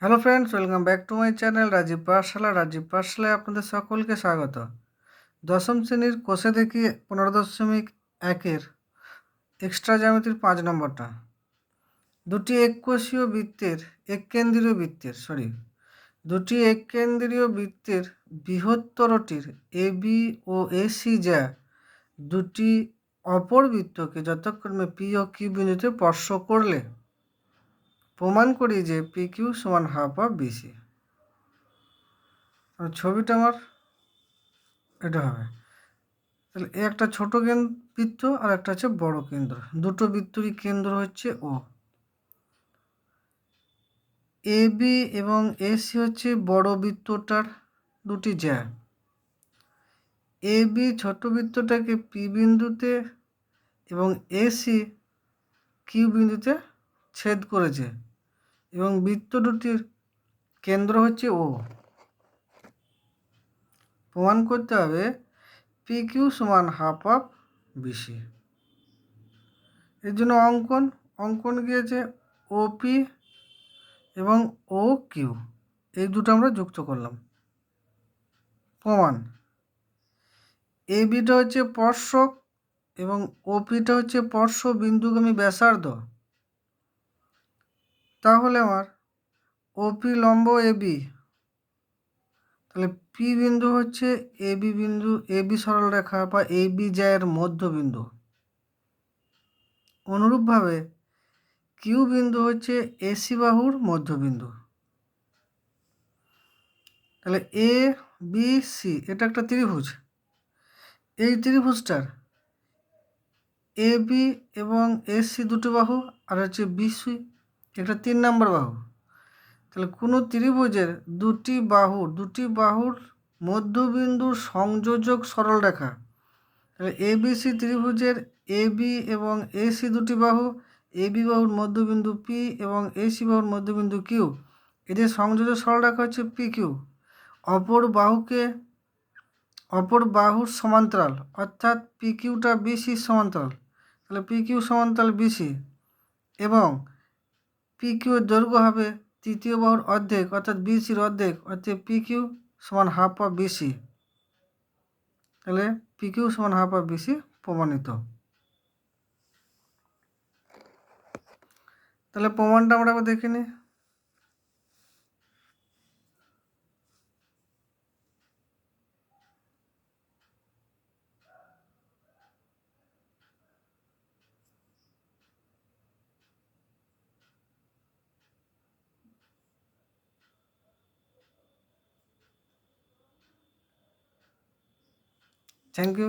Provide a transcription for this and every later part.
Hello friends, welcome back to my channel Rajib পাঠশালায় আপনাদের সকলকে স্বাগত। দশম শ্রেণীর কোষে দেখি 15.1-এর এক্সট্রা জ্যামিতির 5 নম্বরটা। দুটি এককেন্দ্রীয় বৃত্তের বৃহত্তরটির এবি ও এসি যা দুটি অপর বৃত্তকে যথাক্রমে পি ও কিউ বিন্দুতে স্পর্শ করলে প্রমাণ করি যে পি কিউ সমান হাফ অফ বিসি। ছবিটা আমার এটা হবে। তাহলে এ একটা ছোট বৃত্ত আর একটা হচ্ছে বড় কেন্দ্র। দুটো বৃত্তরই কেন্দ্র হচ্ছে ও। এ বি এবং এসি হচ্ছে বড় বৃত্তটার দুটি জ্যা। এ বি ছোট বৃত্তটাকে পি বিন্দুতে এবং এসি কিউ বিন্দুতে ছেদ করেছে এবং বৃত্ত দুটির কেন্দ্র হচ্ছে ও। প্রমাণ করতে হবে পি কিউ সমান হাফ অফ বিসি। এর জন্য অঙ্কন গিয়েছে ওপি এবং ও কিউ, এই দুটো আমরা যুক্ত করলাম। প্রমাণ, এ বিটা হচ্ছে স্পর্শক এবং ওপিটা হচ্ছে স্পর্শ বিন্দুগামী ব্যাসার্ধ। তাহলে আমার ওপি লম্ব এ বি, তাহলে পি বিন্দু হচ্ছে এ বি বিন্দু, এ বি সরলরেখা বা এ বি জ্যায়ের মধ্যবিন্দু। অনুরূপভাবে কিউ বিন্দু হচ্ছে এসি বাহুর মধ্যবিন্দু। তাহলে এ বি সি এটা একটা ত্রিভুজ। এই ত্রিভুজটার এ বি এবং এসি দুটো বাহু আর হচ্ছে বিসি এটা 3 নম্বর বাহু। তাহলে কোনো ত্রিভুজের দুটি বাহুর মধ্যবিন্দুর সংযোজক সরলরেখা, তাহলে এবিসি ত্রিভুজের এ বি এবং এসি দুটি বাহু, এ বি বাহুর মধ্যবিন্দু পি এবং এসি বাহুর মধ্যবিন্দু কিউ, এদের সংযোজক সরলরেখা হচ্ছে পি কিউ। অপর বাহুর সমান্তরাল, অর্থাৎ পি কিউটা বিসির সমান্তরাল। তাহলে পি কিউ সমান্তরাল বিসি এবং পি কিউ এর দৈর্ঘ্য হবে তৃতীয় বাহুর অর্ধেক অর্থাৎ বিসির অর্ধেক, অর্থাৎ পি কিউ সমান হাফ অফ বিসি। তাহলে পি কিউ সমান হাফ অফ বিসি প্রমাণিত। তাহলে প্রমাণটা আমরা আবার দেখে নিই। Thank you.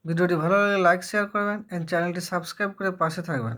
ভিডিওটি ভালো লাগলে লাইক শেয়ার করবেন এবং চ্যানেলটি সাবস্ক্রাইব করে পাশে থাকবেন।